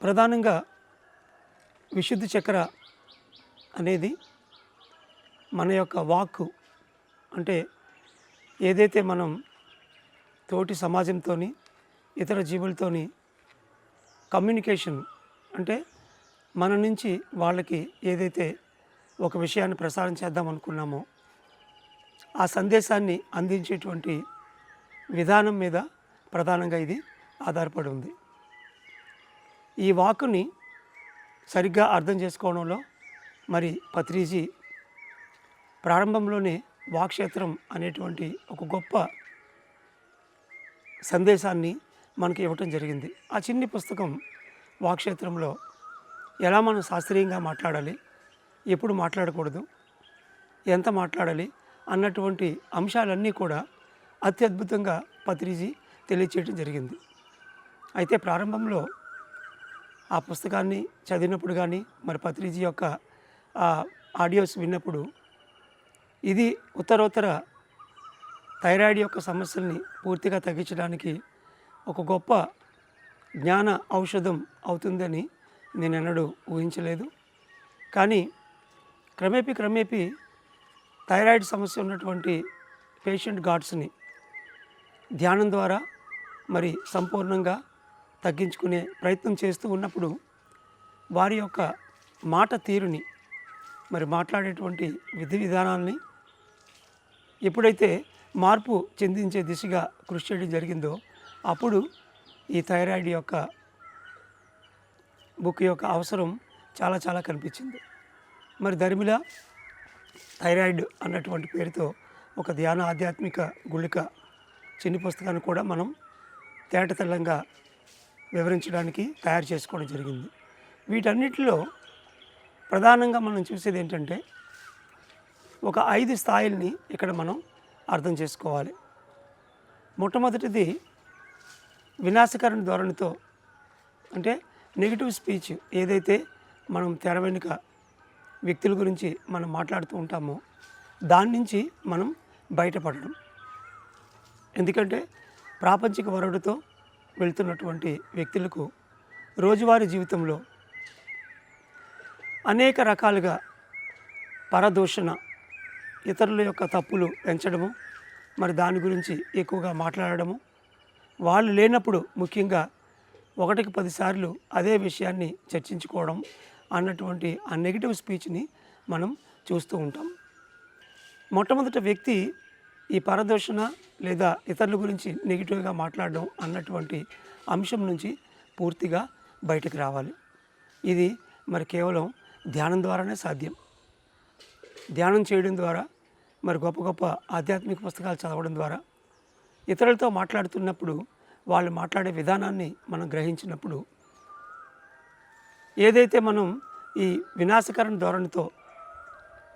ప్రధానంగా విశుద్ధి చక్ర అనేది మన యొక్క వాక్కు, అంటే ఏదైతే మనం తోటి సమాజంతో ఇతర జీవులతోని కమ్యూనికేషన్, అంటే మన నుంచి వాళ్ళకి ఏదైతే ఒక విషయాన్ని ప్రసారం చేద్దాం అనుకున్నామో ఆ సందేశాన్ని అందించేటువంటి విధానం మీద ప్రధానంగా ఇది ఆధారపడి ఉంది. ఈ వాక్కుని సరిగ్గా అర్థం చేసుకోవడంలో మరి పత్రిజీ ప్రారంభంలోనే వాక్క్షేత్రం అనేటువంటి ఒక గొప్ప సందేశాన్ని మనకి ఇవ్వటం జరిగింది. ఆ చిన్ని పుస్తకం వాక్క్షేత్రంలో ఎలా మనం శాస్త్రీయంగా మాట్లాడాలి, ఎప్పుడు మాట్లాడకూడదు, ఎంత మాట్లాడాలి అన్నటువంటి అంశాలన్నీ కూడా అత్యద్భుతంగా పత్రిజీ తెలియచేయడం జరిగింది. అయితే ప్రారంభంలో ఆ పుస్తకాన్ని చదివినప్పుడు కానీ మరి పత్రిజీ యొక్క ఆడియోస్ విన్నప్పుడు ఇది ఉత్తరోత్తర థైరాయిడ్ యొక్క సమస్యల్ని పూర్తిగా తగ్గించడానికి ఒక గొప్ప జ్ఞాన ఔషధం అవుతుందని నేను ఎన్నడూ ఊహించలేదు. కానీ క్రమేపీ థైరాయిడ్ సమస్య ఉన్నటువంటి పేషెంట్ గార్డ్స్ని ధ్యానం ద్వారా మరి సంపూర్ణంగా తగ్గించుకునే ప్రయత్నం చేస్తూ ఉన్నప్పుడు వారి యొక్క మాట తీరుని, మరి మాట్లాడేటువంటి విధి విధానాల్ని ఎప్పుడైతే మార్పు చెందించే దిశగా కృషి చేయడం జరిగిందో అప్పుడు ఈ థైరాయిడ్ యొక్క బుక్ యొక్క అవసరం చాలా కనిపించింది. మరి ధర్మిల థైరాయిడ్ అన్నటువంటి పేరుతో ఒక ధ్యాన ఆధ్యాత్మిక గుళిక చిన్ని పుస్తకాన్ని కూడా మనం తేటతెల్లంగా వివరించడానికి తయారు చేసుకోవడం జరిగింది. వీటన్నిటిలో ప్రధానంగా మనం చూసేది ఏంటంటే ఒక 5 స్థాయిల్ని ఇక్కడ మనం అర్థం చేసుకోవాలి. మొట్టమొదటిది వినాశకరణ ధోరణితో, అంటే నెగిటివ్ స్పీచ్ ఏదైతే మనం తెర వెనుక వ్యక్తుల గురించి మనం మాట్లాడుతూ ఉంటామో దాని నుంచి మనం బయటపడడం. ఎందుకంటే ప్రాపంచిక వరడుతో వెళ్తున్నటువంటి వ్యక్తులకు రోజువారీ జీవితంలో అనేక రకాలుగా పరదూషణ, ఇతరుల యొక్క తప్పులు పెంచడము, మరి దాని గురించి ఎక్కువగా మాట్లాడడము, వాళ్ళు లేనప్పుడు ముఖ్యంగా 1కి 10 సార్లు అదే విషయాన్ని చర్చించుకోవడం అన్నటువంటి ఆ నెగిటివ్ స్పీచ్ని మనం చూస్తూ ఉంటాం. మొట్టమొదటి వ్యక్తి ఈ పరదూషణ లేదా ఇతరుల గురించి నెగిటివ్గా మాట్లాడడం అన్నటువంటి అంశం నుంచి పూర్తిగా బయటకు రావాలి. ఇది మరి కేవలం ధ్యానం ద్వారానే సాధ్యం. ధ్యానం చేయడం ద్వారా, మరి గొప్ప ఆధ్యాత్మిక పుస్తకాలు చదవడం ద్వారా, ఇతరులతో మాట్లాడుతున్నప్పుడు వాళ్ళు మాట్లాడే విధానాన్ని మనం గ్రహించినప్పుడు, ఏదైతే మనం ఈ వినాశకరణ ధోరణితో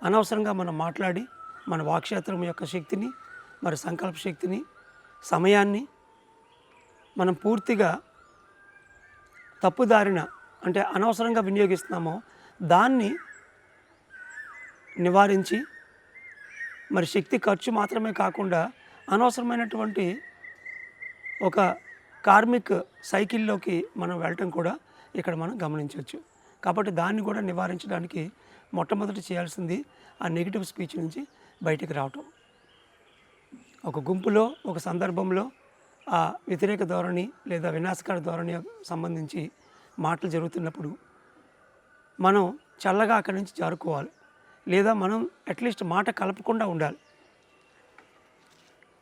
అనవసరంగా మనం మాట్లాడి మన వాక్క్షేత్రం యొక్క శక్తిని, మరి సంకల్ప శక్తిని, సమయాన్ని మనం పూర్తిగా తప్పుదారిన, అంటే అనవసరంగా వినియోగిస్తున్నామో దాన్ని నివారించి, మరి శక్తి ఖర్చు మాత్రమే కాకుండా అనవసరమైనటువంటి ఒక కార్మిక్ సైకిల్లోకి మనం వెళ్ళటం కూడా ఇక్కడ మనం గమనించవచ్చు. కాబట్టి దాన్ని కూడా నివారించడానికి మొట్టమొదటి చేయాల్సింది ఆ నెగిటివ్ స్పీచ్ నుంచి బయటికి రావటం. ఒక గుంపులో, ఒక సందర్భంలో ఆ వ్యతిరేక ధోరణి లేదా వినాశకర ధోరణి సంబంధించి మాటలు జరుగుతున్నప్పుడు మనం చల్లగా అక్కడి నుంచి జారుకోవాలి, లేదా మనం అట్లీస్ట్ మాట కలపకుండా ఉండాలి.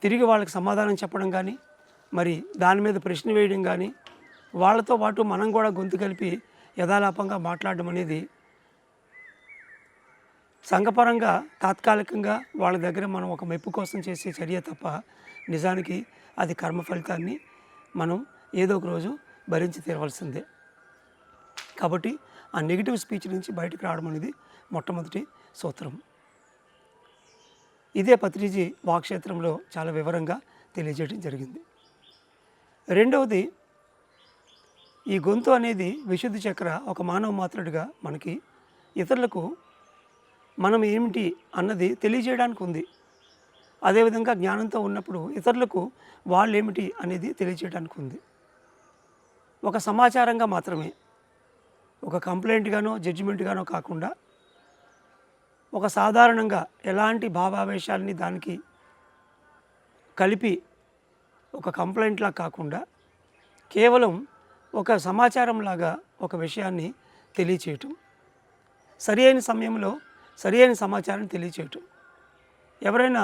తిరిగి వాళ్ళకి సమాధానం చెప్పడం కానీ, మరి దాని మీద ప్రశ్న వేయడం కానీ, వాళ్ళతో పాటు మనం కూడా గొంతు కలిపి యథాలాపంగా మాట్లాడడం అనేది సంఘపరంగా తాత్కాలికంగా వాళ్ళ దగ్గర మనం ఒక మెప్పు కోసం చేసే చర్య తప్ప నిజానికి అది కర్మ ఫలితాన్ని మనం ఏదో ఒక రోజు భరించి తీరవలసిందే. కాబట్టి ఆ నెగిటివ్ స్పీచ్ నుంచి బయటకు రావడం అనేది మొట్టమొదటి సూత్రం. ఇదే పత్రిజీ వాక్క్షేత్రంలో చాలా వివరంగా తెలియజేయడం జరిగింది. రెండవది, ఈ గొంతు అనేది విశుద్ధి చక్ర ఒక మానవ మాత్రుడిగా మనకి ఇతరులకు మనం ఏమిటి అన్నది తెలియజేయడానికి ఉంది. అదేవిధంగా జ్ఞానంతో ఉన్నప్పుడు ఇతరులకు వాళ్ళు ఏమిటి అనేది తెలియజేయడానికి ఉంది. ఒక సమాచారంగా మాత్రమే, ఒక కంప్లైంట్గానో జడ్జిమెంట్గానో కాకుండా ఒక సాధారణంగా ఎలాంటి భావావేశాలని దానికి కలిపి ఒక కంప్లైంట్లా కాకుండా కేవలం ఒక సమాచారంలాగా ఒక విషయాన్ని తెలియచేయటం, సరి అయిన సమయంలో సరి అయిన సమాచారం తెలియచేయటం. ఎవరైనా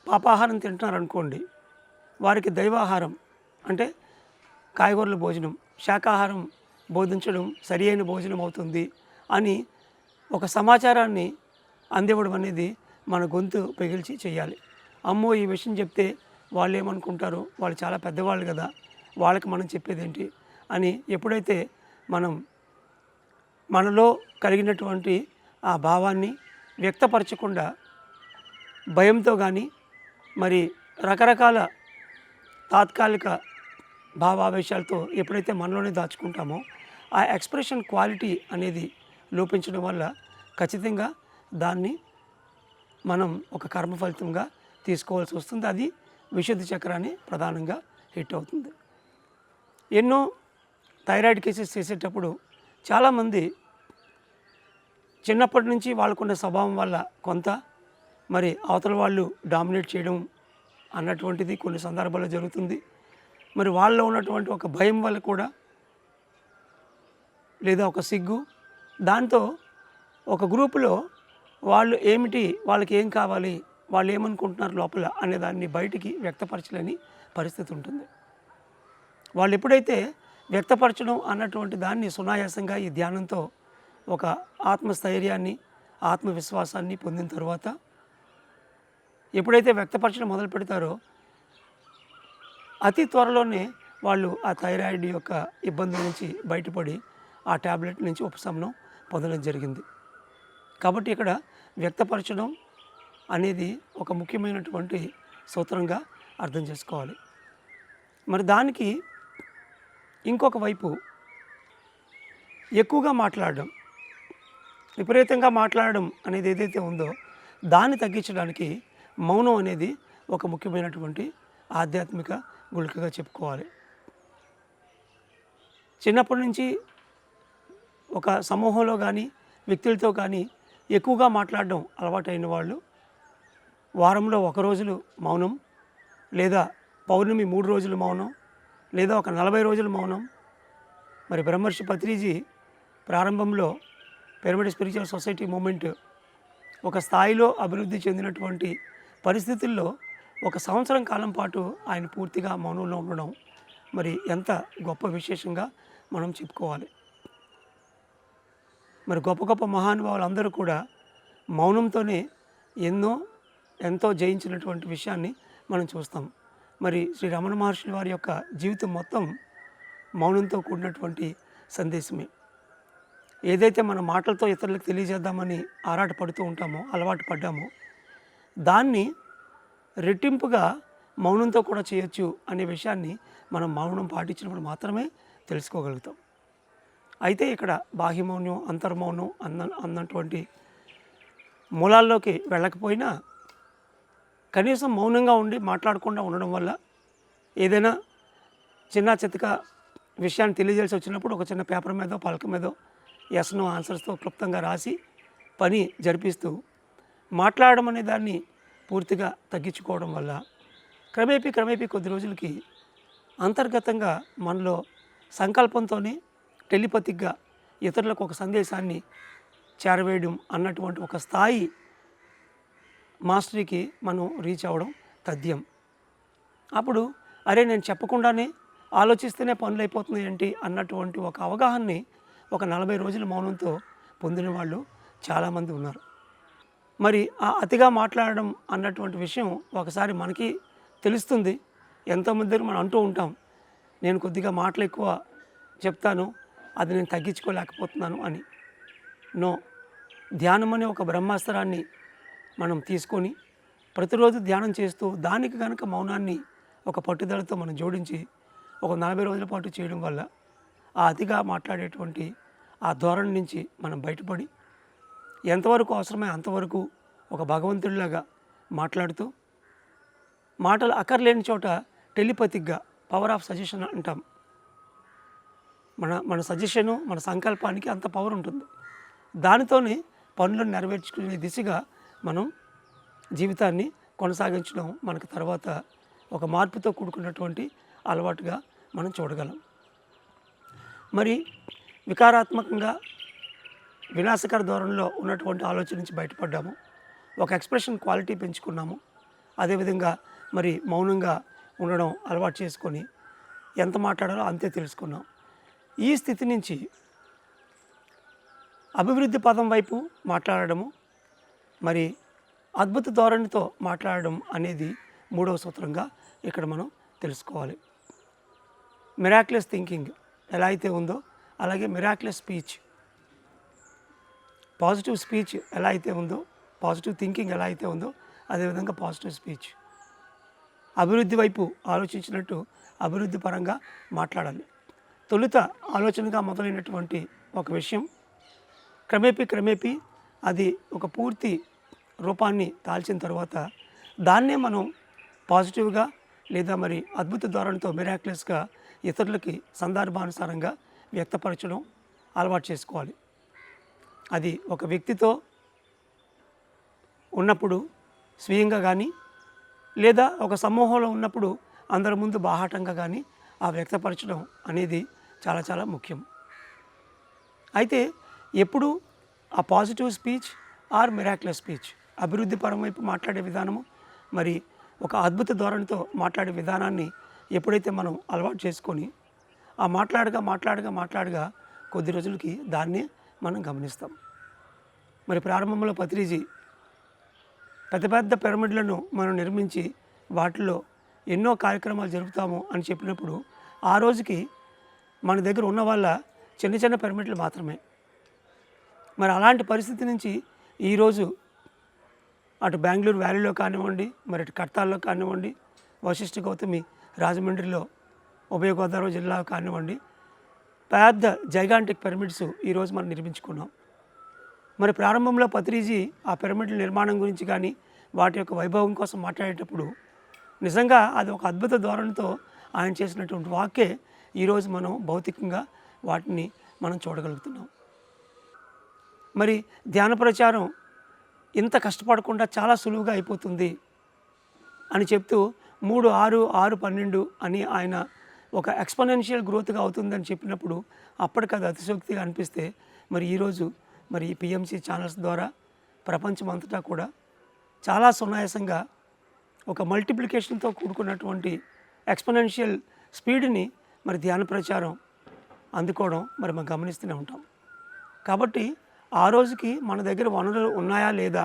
పాపాహారం తింటున్నారనుకోండి, వారికి దైవాహారం అంటే కాయగూరల భోజనం, శాకాహారం బోధించడం సరి అయిన భోజనం అవుతుంది అని ఒక సమాచారాన్ని అందివ్వడం అనేది మన గొంతు పెగిల్చి చేయాలి. అమ్మో ఈ విషయం చెప్తే వాళ్ళు ఏమనుకుంటారు, వాళ్ళు చాలా పెద్దవాళ్ళు కదా, వాళ్ళకి మనం చెప్పేదేంటి అని ఎప్పుడైతే మనం మనలో కలిగినటువంటి ఆ భావాన్ని వ్యక్తపరచకుండా భయంతో కానీ మరి రకరకాల తాత్కాలిక భావావేశాలతో ఎప్పుడైతే మనలోనే దాచుకుంటామో ఆ ఎక్స్ప్రెషన్ క్వాలిటీ అనేది లోపించడం వల్ల ఖచ్చితంగా దాన్ని మనం ఒక కర్మ ఫలితంగా తీసుకోవాల్సి వస్తుంది. అది విశుద్ధ చక్రాన్ని ప్రధానంగా హిట్ అవుతుంది. ఎన్నో థైరాయిడ్ కేసెస్ చేసేటప్పుడు చాలామంది చిన్నప్పటి నుంచి వాళ్ళకున్న స్వభావం వల్ల కొంత మరి అవతల వాళ్ళు డామినేట్ చేయడం అన్నటువంటిది కొన్ని సందర్భాల్లో జరుగుతుంది. మరి వాళ్ళలో ఉన్నటువంటి ఒక భయం వల్ల కూడా లేదా ఒక సిగ్గు, దాంతో ఒక గ్రూపులో వాళ్ళు ఏమిటి, వాళ్ళకి ఏం కావాలి, వాళ్ళు ఏమనుకుంటున్నారు లోపల అనే దాన్ని బయటికి వ్యక్తపరచలేని పరిస్థితి ఉంటుంది. వాళ్ళు ఎప్పుడైతే వ్యక్తపరచడం అన్నటువంటి దాన్ని సునాయాసంగా ఈ ధ్యానంతో ఒక ఆత్మస్థైర్యాన్ని ఆత్మవిశ్వాసాన్ని పొందిన తర్వాత ఎప్పుడైతే వ్యక్తపరచడం మొదలు పెడతారో అతి త్వరలోనే వాళ్ళు ఆ థైరాయిడ్ యొక్క ఇబ్బంది నుంచి బయటపడి ఆ ట్యాబ్లెట్ నుంచి ఉపశమనం పొందడం జరిగింది. కాబట్టి ఇక్కడ వ్యక్తపరచడం అనేది ఒక ముఖ్యమైనటువంటి సూత్రంగా అర్థం చేసుకోవాలి. మరి దానికి ఇంకొక వైపు ఎక్కువగా మాట్లాడడం, విపరీతంగా మాట్లాడడం అనేది ఏదైతే ఉందో దాన్ని తగ్గించడానికి మౌనం అనేది ఒక ముఖ్యమైనటువంటి ఆధ్యాత్మిక గుళికగా చెప్పుకోవాలి. చిన్నప్పటి నుంచి ఒక సమూహంలో కానీ వ్యక్తులతో కానీ ఎక్కువగా మాట్లాడడం అలవాటైన వాళ్ళు వారంలో 1 రోజులు మౌనం, లేదా పౌర్ణమి 3 రోజులు మౌనం, లేదా ఒక 40 రోజులు మౌనం. మరి బ్రహ్మర్షి పత్రిజీ ప్రారంభంలో పిరమిడ్ స్పిరిచువల్ సొసైటీ మూమెంట్ ఒక స్థాయిలో అభివృద్ధి చెందినటువంటి పరిస్థితుల్లో 1 సంవత్సరం కాలం పాటు ఆయన పూర్తిగా మౌనంలో ఉండడం మరి ఎంత గొప్ప విశేషంగా మనం చెప్పుకోవాలి. మరి గొప్ప గొప్ప మహానుభావులు అందరూ కూడా మౌనంతోనే ఎంతో జయించినటువంటి విషయాన్ని మనం చూస్తాం. మరి శ్రీ రమణ మహర్షి వారి యొక్క జీవితం మొత్తం మౌనంతో కూడినటువంటి సందేశమే. ఏదైతే మన మాటలతో ఇతరులకు తెలియజేద్దామని ఆరాటపడుతూ ఉంటామో, అలవాటు పడ్డామో, దాన్ని రెట్టింపుగా మౌనంతో కూడా చేయొచ్చు అనే విషయాన్ని మనం మౌనం పాటించినప్పుడు మాత్రమే తెలుసుకోగలుగుతాం. అయితే ఇక్కడ బాహ్యమౌనం, అంతర్మౌనం అన్నటువంటి మూలాల్లోకి వెళ్ళకపోయినా కనీసం మౌనంగా ఉండి మాట్లాడకుండా ఉండడం వల్ల ఏదైనా చిన్న చితక విషయాన్ని తెలియజేయాల్సి వచ్చినప్పుడు ఒక చిన్న పేపర్ మీదో పలక మీదో ఎస్నో ఆన్సర్స్తో క్లుప్తంగా రాసి పని జరిపిస్తూ మాట్లాడడం అనే దాన్ని పూర్తిగా తగ్గించుకోవడం వల్ల క్రమేపీ కొద్ది రోజులకి అంతర్గతంగా మనలో సంకల్పంతోనే టెలిపతిక్గా ఇతరులకు ఒక సందేశాన్ని చేరవేయడం అన్నటువంటి ఒక స్థాయి మాస్టరీకి మనం రీచ్ అవ్వడం తథ్యం. అప్పుడు అరే నేను చెప్పకుండానే ఆలోచిస్తేనే పనులు అయిపోతున్నాయి ఏంటి అన్నటువంటి ఒక అవగాహనని ఒక 40 రోజుల మౌనంతో పొందిన వాళ్ళు చాలామంది ఉన్నారు. మరి ఆ అతిగా మాట్లాడడం అన్నటువంటి విషయం ఒకసారి మనకి తెలుస్తుంది. ఎంతోమంది దగ్గర మనం అంటూ ఉంటాం, నేను కొద్దిగా మాటలు ఎక్కువ చెప్తాను, అది నేను తగ్గించుకోలేకపోతున్నాను అని. నో, ధ్యానం అనే ఒక బ్రహ్మాస్త్రాన్ని మనం తీసుకొని ప్రతిరోజు ధ్యానం చేస్తూ దానికి కనుక మౌనాన్ని ఒక పట్టుదలతో మనం జోడించి ఒక 40 రోజుల పాటు చేయడం వల్ల ఆ అతిగా మాట్లాడేటువంటి ఆ ధోరణి నుంచి మనం బయటపడి ఎంతవరకు అవసరమే అంతవరకు ఒక భగవంతుడిలాగా మాట్లాడుతూ మాటలు అక్కర్లేని చోట టెలిపతిక్గా పవర్ ఆఫ్ సజెషన్ అంటాం. మన సజెషను, మన సంకల్పానికి అంత పవర్ ఉంటుంది. దానితోనే పనులను నెరవేర్చుకునే దిశగా మనం జీవితాన్ని కొనసాగించడం మనకు తర్వాత ఒక మార్పుతో కూడుకున్నటువంటి అలవాటుగా మనం చూడగలం. మరి వికారాత్మకంగా వినాశకర ధోరణిలో ఉన్నటువంటి ఆలోచన నుంచి బయటపడ్డాము. ఒక ఎక్స్ప్రెషన్ క్వాలిటీ పెంచుకున్నాము. అదేవిధంగా మరి మౌనంగా ఉండడం అలవాటు చేసుకొని ఎంత మాట్లాడాలో అంతే తెలుసుకున్నాం. ఈ స్థితి నుంచి అభివృద్ధి పదం వైపు మాట్లాడడము, మరి అద్భుత ధోరణితో మాట్లాడడం అనేది మూడవ సూత్రంగా ఇక్కడ మనం తెలుసుకోవాలి. మిరాక్యులస్ థింకింగ్ ఎలా అయితే ఉందో అలాగే మిరాక్యులస్ స్పీచ్, పాజిటివ్ స్పీచ్ ఎలా అయితే ఉందో, పాజిటివ్ థింకింగ్ ఎలా అయితే ఉందో అదేవిధంగా పాజిటివ్ స్పీచ్. అభివృద్ధి వైపు ఆలోచించినట్టు అభివృద్ధి పరంగా మాట్లాడాలి. తొలుత ఆలోచనగా మొదలైనటువంటి ఒక విషయం క్రమేపీ అది ఒక పూర్తి రూపాన్ని దాల్చిన తర్వాత దాన్నే మనం పాజిటివ్గా లేదా మరి అద్భుత ధోరణితో మిరాక్యులస్గా ఇతరులకి సందర్భానుసారంగా వ్యక్తపరచడం అలవాటు చేసుకోవాలి. అది ఒక వ్యక్తితో ఉన్నప్పుడు స్వీయంగా కానీ లేదా ఒక సమూహంలో ఉన్నప్పుడు అందరి ముందు బాహాటంగా కానీ ఆ వ్యక్తపరచడం అనేది చాలా చాలా ముఖ్యం. అయితే ఎప్పుడు ఆ positive speech or miraculous speech, అభివృద్ధి పరం వైపు మాట్లాడే విధానము, మరి ఒక అద్భుత ధోరణితో మాట్లాడే విధానాన్ని ఎప్పుడైతే మనం అలవాటు చేసుకొని ఆ మాట్లాడగా కొద్ది రోజులకి దాన్నే మనం గమనిస్తాం. మరి ప్రారంభంలో పత్రిజీ పెద్ద పెద్ద పిరమిడ్లను మనం నిర్మించి వాటిలో ఎన్నో కార్యక్రమాలు జరుపుతాము అని చెప్పినప్పుడు ఆ రోజుకి మన దగ్గర ఉన్న వాళ్ళ చిన్న చిన్న పిరమిడ్లు మాత్రమే. మరి అలాంటి పరిస్థితి నుంచి ఈరోజు అటు బెంగళూరు వ్యాలీలో కానివ్వండి, మరి అటు కడతాల్లో కానివ్వండి, వశిష్ఠ గౌతమి రాజమండ్రిలో, ఉభయ గోదావరి జిల్లా కానివ్వండి, పెద్ద జైగాంటిక్ పిరమిడ్స్ ఈరోజు మనం నిర్మించుకున్నాం. మరి ప్రారంభంలో పత్రిజీ ఆ పిరమిడ్ల నిర్మాణం గురించి కానీ వాటి యొక్క వైభవం కోసం మాట్లాడేటప్పుడు నిజంగా అది ఒక అద్భుత ధోరణితో ఆయన చేసినటువంటి వాక్యే ఈరోజు మనం భౌతికంగా వాటిని మనం చూడగలుగుతున్నాం. మరి ధ్యాన ప్రచారం ఇంత కష్టపడకుండా చాలా సులువుగా అయిపోతుంది అని చెప్తూ 3, 6, 6, 12 అని ఆయన ఒక ఎక్స్పోనెన్షియల్ గ్రోత్గా అవుతుందని చెప్పినప్పుడు అప్పటికి అది అతిశయోక్తిగా అనిపిస్తే మరి ఈరోజు మరి ఈ పిఎంసి ఛానల్స్ ద్వారా ప్రపంచం అంతటా కూడా చాలా సునాయాసంగా ఒక మల్టిప్లికేషన్తో కూడుకున్నటువంటి ఎక్స్పోనెన్షియల్ స్పీడ్ని మరి ధ్యాన ప్రచారం అందుకోవడం మరి మనం గమనిస్తూనే ఉంటాం. కాబట్టి ఆ రోజుకి మన దగ్గర వనరులు ఉన్నాయా లేదా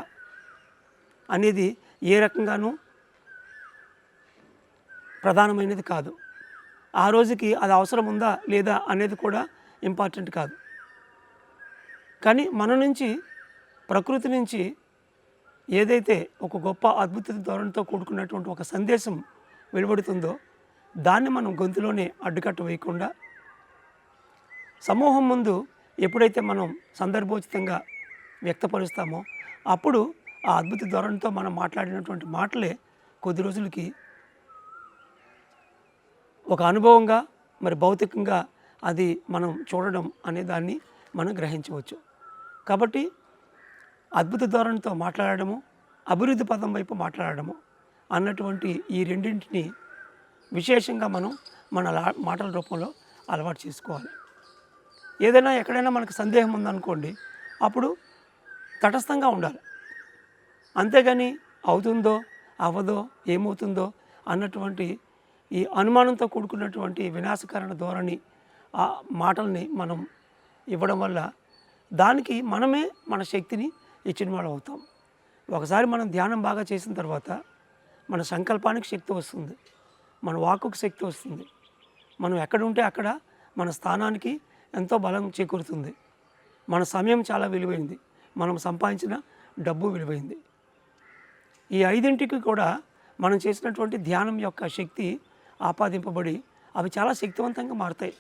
అనేది ఏ రకంగానూ ప్రధానమైనది కాదు. ఆ రోజుకి అది అవసరం ఉందా లేదా అనేది కూడా ఇంపార్టెంట్ కాదు. కానీ మన నుంచి, ప్రకృతి నుంచి ఏదైతే ఒక గొప్ప అద్భుత ధోరణితో కూడుకున్నటువంటి ఒక సందేశం వెలువడుతుందో దాన్ని మనం గొంతులోనే అడ్డుకట్ట వేయకుండా సమూహం ముందు ఎప్పుడైతే మనం సందర్భోచితంగా వ్యక్తపరుస్తామో అప్పుడు ఆ అద్భుత ధోరణితో మనం మాట్లాడినటువంటి మాటలే కొద్ది రోజులకి ఒక అనుభవంగా మరి భౌతికంగా అది మనం చూడడం అనే దాన్ని మనం గ్రహించవచ్చు. కాబట్టి అద్భుత ధోరణితో మాట్లాడడము, అభివృద్ధి పదం వైపు మాట్లాడడము అన్నటువంటి ఈ రెండింటిని విశేషంగా మనం మన మాటల రూపంలో అలవాటు చేసుకోవాలి. ఏదైనా ఎక్కడైనా మనకు సందేహం ఉందనుకోండి, అప్పుడు తటస్థంగా ఉండాలి. అంతేగాని అవుతుందో అవ్వదో ఏమవుతుందో అన్నటువంటి ఈ అనుమానంతో కూడుకున్నటువంటి వినాశకరణ ధోరణి ఆ మాటల్ని మనం ఇవ్వడం వల్ల దానికి మనమే మన శక్తిని ఇచ్చిన వాళ్ళు అవుతాం. ఒకసారి మనం ధ్యానం బాగా చేసిన తర్వాత మన సంకల్పానికి శక్తి వస్తుంది, మన వాక్కుకు శక్తి వస్తుంది, మనం ఎక్కడ ఉంటే అక్కడ మన స్థానానికి ఎంతో బలం చేకూరుతుంది. మన సమయం చాలా విలువైంది, మనం సంపాదించిన డబ్బు విలువైంది. ఈ ఐదింటికి కూడా మనం చేసినటువంటి ధ్యానం యొక్క శక్తి ఆపాదింపబడి అవి చాలా శక్తివంతంగా మారుతాయి.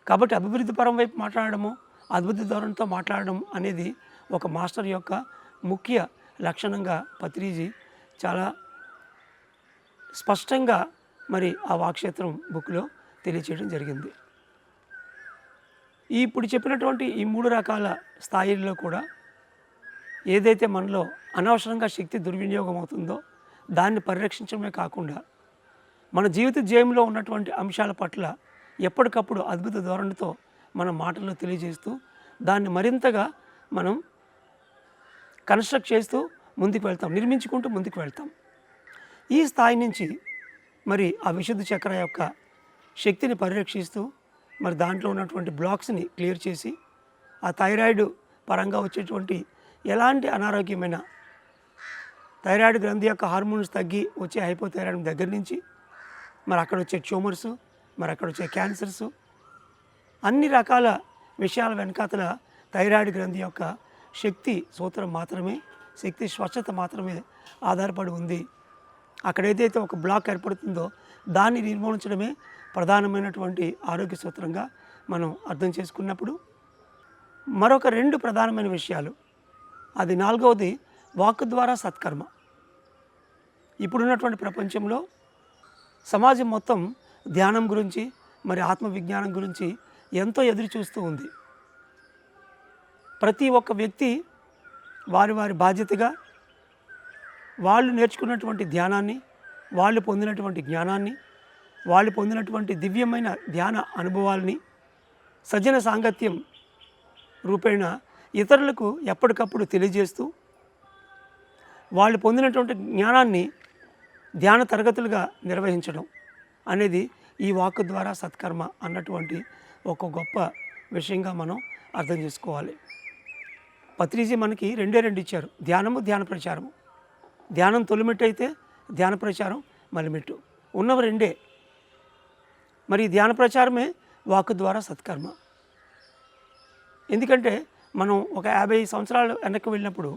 కాబట్టి అభివృద్ధి పరం వైపు మాట్లాడడము, అద్భుత ధోరణితో మాట్లాడడం అనేది ఒక మాస్టర్ యొక్క ముఖ్య లక్షణంగా పత్రిజీ చాలా స్పష్టంగా మరి ఆ వాక్క్షేత్రం బుక్లో తెలియచేయడం జరిగింది. ఇప్పుడు చెప్పినటువంటి ఈ 3 రకాల స్థాయిల్లో కూడా ఏదైతే మనలో అనవసరంగా శక్తి దుర్వినియోగం అవుతుందో దాన్ని పరిరక్షించడమే కాకుండా మన జీవిత జయంలో ఉన్నటువంటి అంశాల పట్ల ఎప్పటికప్పుడు అద్భుత ధోరణితో మన మాటల్లో తెలియజేస్తూ దాన్ని మరింతగా మనం కన్స్ట్రక్ట్ చేస్తూ ముందుకు వెళ్తాం, నిర్మించుకుంటూ ముందుకు వెళ్తాం. ఈ స్థాయి నుంచి మరి ఆ విశుద్ధ చక్ర యొక్క శక్తిని పరిరక్షిస్తూ మరి దాంట్లో ఉన్నటువంటి బ్లాక్స్ని క్లియర్ చేసి ఆ థైరాయిడ్ పరంగా వచ్చేటువంటి ఎలాంటి అనారోగ్యమైన థైరాయిడ్ గ్రంథి యొక్క హార్మోన్స్ తగ్గి వచ్చే హైపోథైరాయిడ్ దగ్గర నుంచి మరి అక్కడ వచ్చే ట్యూమర్స్, మరి అక్కడ వచ్చే క్యాన్సర్స్, అన్ని రకాల విషయాల వెనకాతల థైరాయిడ్ గ్రంథి యొక్క శక్తి సూత్రం మాత్రమే, శక్తి స్వచ్ఛత మాత్రమే ఆధారపడి ఉంది. అక్కడ ఏదైతే ఒక బ్లాక్ ఏర్పడుతుందో దాన్ని నిర్మూలించడమే ప్రధానమైనటువంటి ఆరోగ్య సూత్రంగా మనం అర్థం చేసుకున్నప్పుడు మరొక 2 ప్రధానమైన విషయాలు, అది 4వది వాక్ ద్వారా సత్కర్మ. ఇప్పుడున్నటువంటి ప్రపంచంలో సమాజం మొత్తం ధ్యానం గురించి మరి ఆత్మవిజ్ఞానం గురించి ఎంతో ఎదురు చూస్తూ ఉంది. ప్రతి ఒక్క వ్యక్తి వారి వారి బాధ్యతగా వాళ్ళు నేర్చుకున్నటువంటి ధ్యానాన్ని, వాళ్ళు పొందినటువంటి జ్ఞానాన్ని, వాళ్ళు పొందినటువంటి దివ్యమైన ధ్యాన అనుభవాల్ని సజ్జన సాంగత్యం రూపేణ ఇతరులకు ఎప్పటికప్పుడు తెలియజేస్తూ వాళ్ళు పొందినటువంటి జ్ఞానాన్ని ధ్యాన తరగతులుగా నిర్వహించడం అనేది ఈ వాక్ ద్వారా సత్కర్మ అన్నటువంటి ఒక గొప్ప విషయంగా మనం అర్థం చేసుకోవాలి. పత్రిజీ మనకి 2 ఇచ్చారు, ధ్యానము, ధ్యాన ప్రచారము. ధ్యానం తొలిమెట్టు అయితే ధ్యాన ప్రచారం మలిమెట్టు, ఉన్నవి 2. మరి ధ్యాన ప్రచారమే వాక్ ద్వారా సత్కర్మ. ఎందుకంటే మనం ఒక 50 సంవత్సరాలు వెనక్కి వెళ్ళినప్పుడు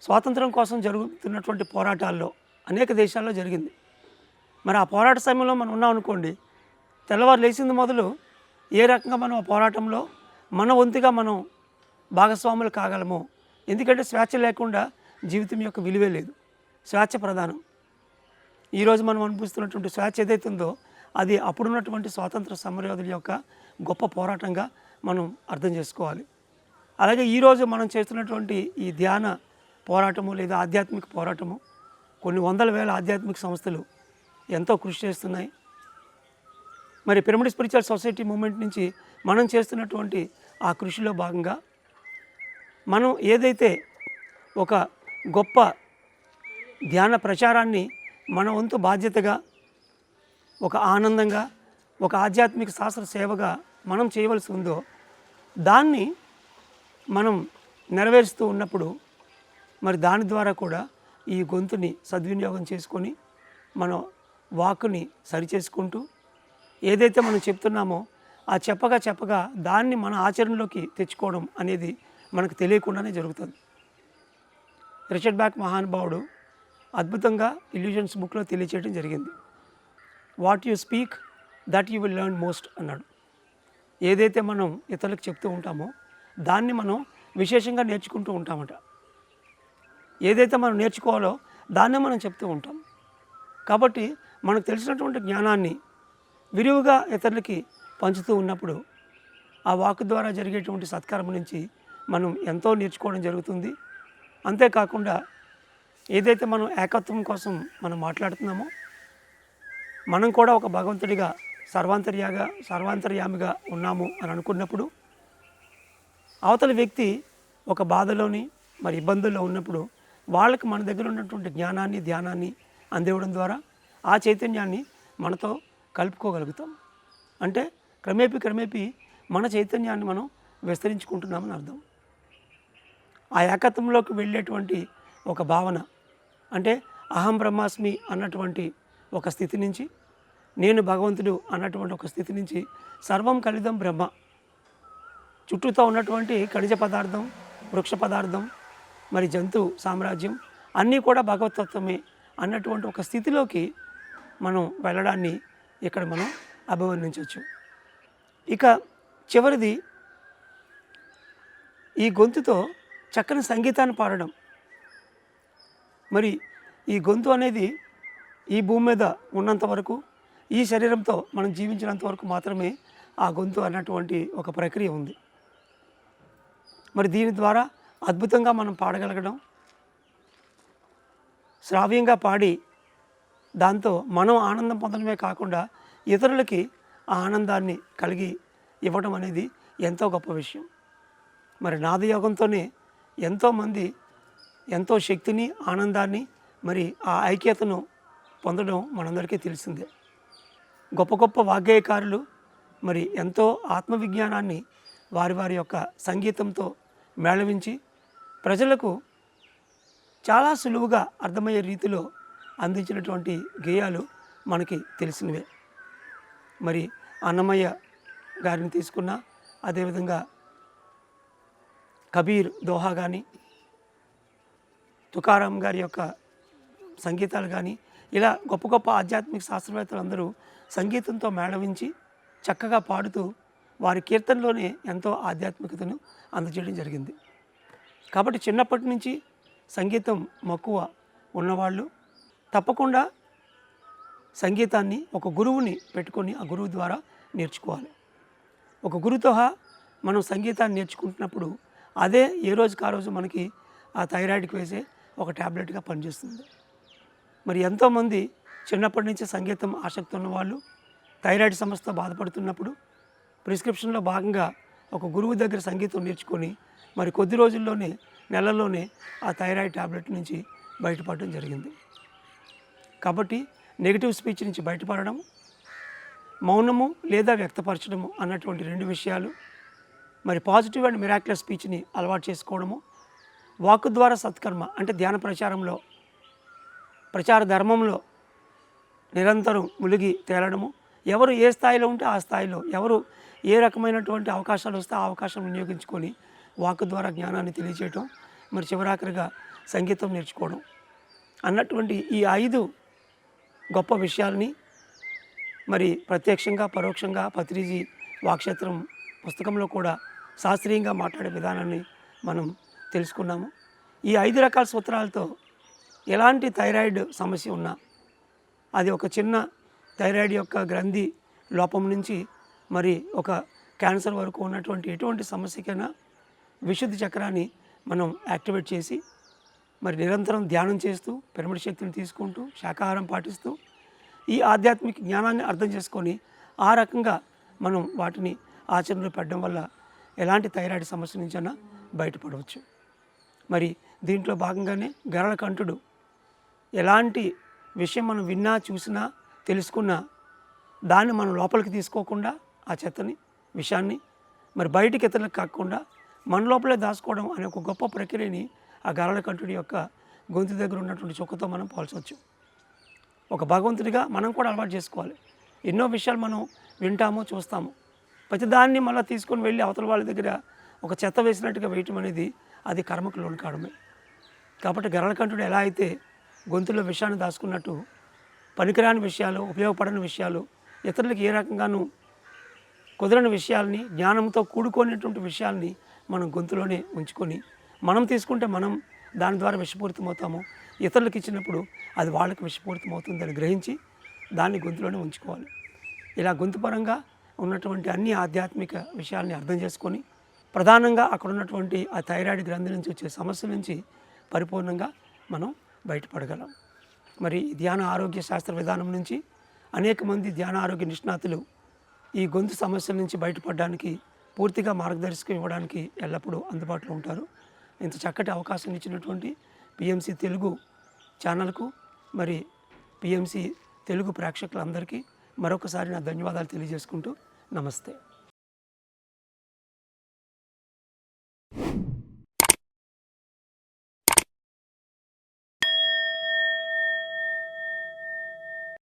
స్వాతంత్రం కోసం జరుగుతున్నటువంటి పోరాటాల్లో అనేక దేశాల్లో జరిగింది. మరి ఆ పోరాట సమయంలో మనం ఉన్నాం అనుకోండి, తెల్లవారు లేచింది మొదలు ఏ రకంగా మనం ఆ పోరాటంలో మన వంతుగా మనం భాగస్వాములు కాగలము. ఎందుకంటే స్వేచ్ఛ లేకుండా జీవితం యొక్క విలువే లేదు, స్వేచ్ఛ ప్రధానం. ఈరోజు మనం అనిపిస్తున్నటువంటి స్వేచ్ఛ ఏదైతే ఉందో అది అప్పుడున్నటువంటి స్వాతంత్ర సమరయోధుల యొక్క గొప్ప పోరాటంగా మనం అర్థం చేసుకోవాలి. అలాగే ఈరోజు మనం చేస్తున్నటువంటి ఈ ధ్యాన పోరాటము లేదా ఆధ్యాత్మిక పోరాటము కొన్ని వందల వేల ఆధ్యాత్మిక సంస్థలు ఎంతో కృషి చేస్తున్నాయి. మరి పిరమిడ్ స్పిరిచువల్ సొసైటీ మూమెంట్ నుంచి మనం చేస్తున్నటువంటి ఆ కృషిలో భాగంగా మనం ఏదైతే ఒక గొప్ప ధ్యాన ప్రచారాన్ని మన వంతు బాధ్యతగా, ఒక ఆనందంగా, ఒక ఆధ్యాత్మిక శాస్త్ర సేవగా మనం చేయవలసి ఉందో దాన్ని మనం నెరవేరుస్తూ ఉన్నప్పుడు మరి దాని ద్వారా కూడా ఈ గొంతుని సద్వినియోగం చేసుకొని మనం వాక్కుని సరిచేసుకుంటూ ఏదైతే మనం చెప్తున్నామో ఆ చెప్పగా దాన్ని మన ఆచరణలోకి తెచ్చుకోవడం అనేది మనకు తెలియకుండానే జరుగుతుంది. రిచర్డ్ బ్యాక్ మహానుభావుడు అద్భుతంగా ఇల్యూజన్స్ బుక్లో తెలియచేయడం జరిగింది. What you speak that you will learn most అన్నాడు. ఏదైతే మనం ఇతరులకు చెప్తూ ఉంటామో దాన్ని మనం విశేషంగా నేర్చుకుంటూ ఉంటామట. ఏదైతే మనం నేర్చుకోవాలో దాన్నే మనం చెప్తూ ఉంటాం. కాబట్టి మనకు తెలిసినటువంటి జ్ఞానాన్ని విరివిగా ఇతరులకి పంచుతూ ఉన్నప్పుడు ఆ వాక్ ద్వారా జరిగేటువంటి సత్కర్మ నుంచి మనం ఎంతో నేర్చుకోవడం జరుగుతుంది. అంతేకాకుండా ఏదైతే మనం ఏకత్వం కోసం మనం మాట్లాడుతున్నామో మనం కూడా ఒక భగవంతుడిగా సర్వాంతర్యామిగా ఉన్నాము అని అనుకున్నప్పుడు అవతల వ్యక్తి ఒక బాధలోని మరి ఇబ్బందుల్లో ఉన్నప్పుడు వాళ్ళకి మన దగ్గర ఉన్నటువంటి జ్ఞానాన్ని, ధ్యానాన్ని అందివ్వడం ద్వారా ఆ చైతన్యాన్ని మనతో కలుపుకోగలుగుతాం. అంటే క్రమేపీ మన చైతన్యాన్ని మనం విస్తరించుకుంటున్నామని అర్థం. ఆ ఏకత్వంలోకి వెళ్ళేటువంటి ఒక భావన అంటే అహం బ్రహ్మాస్మి అన్నటువంటి ఒక స్థితి నుంచి, నేను భగవంతుడు అన్నటువంటి ఒక స్థితి నుంచి సర్వం కలిదం బ్రహ్మ, చుట్టూతో ఉన్నటువంటి ఖనిజ పదార్థం, వృక్ష పదార్థం, మరి జంతు సామ్రాజ్యం అన్నీ కూడా భగవతత్వమే అన్నటువంటి ఒక స్థితిలోకి మనం వెళ్ళడాన్ని ఇక్కడ మనం అభివర్ణించవచ్చు. ఇక చివరిది ఈ గొంతుతో చక్కని సంగీతాన్ని పాడడం. మరి ఈ గొంతు అనేది ఈ భూమి మీద ఉన్నంత వరకు, ఈ శరీరంతో మనం జీవించినంత వరకు మాత్రమే ఆ గొంతు అన్నటువంటి ఒక ప్రక్రియ ఉంది. మరి దీని ద్వారా అద్భుతంగా మనం పాడగలగడం, శ్రావ్యంగా పాడి దాంతో మనం ఆనందం పొందడమే కాకుండా ఇతరులకి ఆ ఆనందాన్ని కలిగి ఇవ్వడం అనేది ఎంతో గొప్ప విషయం. మరి నాదయోగంతోనే ఎంతోమంది ఎంతో శక్తిని, ఆనందాన్ని, మరి ఆ ఐక్యతను పొందడం మనందరికీ తెలిసిందే. గొప్ప గొప్ప వాగ్గేయకారులు మరి ఎంతో ఆత్మవిజ్ఞానాన్ని వారి వారి యొక్క సంగీతంతో మేళవించి ప్రజలకు చాలా సులువుగా అర్థమయ్యే రీతిలో అందించినటువంటి గేయాలు మనకి తెలిసినవే. మరి అన్నమయ్య గారిని తీసుకున్నా, అదేవిధంగా కబీర్ దోహా కానీ, తుకారాం గారి యొక్క సంగీతాలు కానీ, ఇలా గొప్ప గొప్ప ఆధ్యాత్మిక శాస్త్రవేత్తలందరూ సంగీతంతో మేళవించి చక్కగా పాడుతూ వారి కీర్తనలోనే ఎంతో ఆధ్యాత్మికతను అందజేయడం జరిగింది. కాబట్టి చిన్నప్పటి నుంచి సంగీతం మక్కువ ఉన్నవాళ్ళు తప్పకుండా సంగీతాన్ని ఒక గురువుని పెట్టుకొని ఆ గురువు ద్వారా నేర్చుకోవాలి. ఒక గురుతో మనం సంగీతాన్ని నేర్చుకుంటున్నప్పుడు అదే ఏ రోజుకి ఆ రోజు మనకి ఆ థైరాయిడ్కి వేసే ఒక ట్యాబ్లెట్గా పనిచేస్తుంది. మరి ఎంతోమంది చిన్నప్పటి నుంచి సంగీతం ఆసక్తి ఉన్నవాళ్ళు థైరాయిడ్ సమస్యతో బాధపడుతున్నప్పుడు ప్రిస్క్రిప్షన్లో భాగంగా ఒక గురువు దగ్గర సంగీతం నేర్చుకొని మరి కొద్ది రోజుల్లోనే, నెలల్లోనే ఆ థైరాయిడ్ ట్యాబ్లెట్ నుంచి బయటపడడం జరిగింది. కాబట్టి నెగిటివ్ స్పీచ్ నుంచి బయటపడడం, మౌనము లేదా వ్యక్తపరచడము అన్నటువంటి రెండు విషయాలు, మరి పాజిటివ్ అండ్ మిరాక్యులస్ స్పీచ్ని అలవాటు చేసుకోవడము, వాక్కు ద్వారా సత్కర్మ అంటే ధ్యాన ప్రచారంలో, ప్రచార ధర్మంలో నిరంతరం మునిగి తేలడము, ఎవరు ఏ స్థాయిలో ఉంటే ఆ స్థాయిలో, ఎవరు ఏ రకమైనటువంటి అవకాశాలు వస్తే ఆ అవకాశం వినియోగించుకొని వాక్కు ద్వారా జ్ఞానాన్ని తెలియజేయటం, మరి చివరాఖరిగా సంగీతం నేర్చుకోవడం అన్నటువంటి ఈ 5 గొప్ప విషయాల్ని మరి ప్రత్యక్షంగా, పరోక్షంగా పత్రిజీ వాక్క్షేత్రం పుస్తకంలో కూడా శాస్త్రీయంగా మాట్లాడే విధానాన్ని మనం తెలుసుకున్నాము. ఈ 5 రకాల సూత్రాలతో ఎలాంటి థైరాయిడ్ సమస్య ఉన్నా, అది ఒక చిన్న థైరాయిడ్ యొక్క గ్రంథి లోపం నుంచి మరి ఒక క్యాన్సర్ వరకు ఉన్నటువంటి ఎటువంటి సమస్యకైనా విశుద్ధి చక్రాన్ని మనం యాక్టివేట్ చేసి మరి నిరంతరం ధ్యానం చేస్తూ, పిరమిడ్ శక్తిని తీసుకుంటూ, శాకాహారం పాటిస్తూ ఈ ఆధ్యాత్మిక జ్ఞానాన్ని అర్థం చేసుకొని ఆ రకంగా మనం వాటిని ఆచరణలో పెట్టడం వల్ల ఎలాంటి థైరాయిడ్ సమస్య నుంచైనా బయటపడవచ్చు. మరి దీంట్లో భాగంగానే గరళకంఠుడు ఎలాంటి విషయం మనం విన్నా, చూసినా, తెలుసుకున్నా దాన్ని మనం లోపలికి తీసుకోకుండా ఆ చెత్తని, విషయాన్ని మరి బయటికి ఇతరులకు కాకుండా మన లోపలే దాచుకోవడం అనే ఒక గొప్ప ప్రక్రియని ఆ గరళకంఠుడి యొక్క గొంతు దగ్గర ఉన్నటువంటి చుక్కతో మనం పోల్చవచ్చు. ఒక భగవంతుడిగా మనం కూడా అలవాటు చేసుకోవాలి. ఎన్నో విషయాలు మనం వింటాము, చూస్తాము. ప్రతిదాన్ని మళ్ళీ తీసుకొని వెళ్ళి అవతల వాళ్ళ దగ్గర ఒక చెత్త వేసినట్టుగా వేయటం అనేది అది కర్మకు లోను కావడమే. కాబట్టి గరళకంఠుడు ఎలా అయితే గొంతులో విషయాన్ని దాచుకున్నట్టు పనికిరాని విషయాలు, ఉపయోగపడని విషయాలు, ఇతరులకు ఏ రకంగానూ కుదరని విషయాల్ని, జ్ఞానంతో కూడుకునేటువంటి విషయాల్ని మనం గొంతులోనే ఉంచుకొని మనం తీసుకుంటే మనం దాని ద్వారా విషపూరితమవుతాము. ఇతరులకు ఇచ్చినప్పుడు అది వాళ్ళకి విషపూరితమవుతుందని గ్రహించి దాన్ని గొంతులోనే ఉంచుకోవాలి. ఇలా గొంతుపరంగా ఉన్నటువంటి అన్ని ఆధ్యాత్మిక విషయాల్ని అర్థం చేసుకొని ప్రధానంగా అక్కడ ఉన్నటువంటి ఆ థైరాయిడ్ గ్రంథి నుంచి వచ్చే సమస్య నుంచి పరిపూర్ణంగా మనం బయటపడగలం. మరి ధ్యాన ఆరోగ్య శాస్త్ర విధానం నుంచి అనేక మంది ధ్యాన ఆరోగ్య నిష్ణాతులు ఈ గొంతు సమస్యల నుంచి బయటపడడానికి పూర్తిగా మార్గదర్శకం ఇవ్వడానికి ఎల్లప్పుడూ అందుబాటులో ఉంటారు. ఇంత చక్కటి అవకాశం ఇచ్చినటువంటి పిఎంసి తెలుగు ఛానల్కు మరి పిఎంసి తెలుగు ప్రేక్షకులందరికీ మరొకసారి నా ధన్యవాదాలు తెలియజేసుకుంటూ నమస్తే.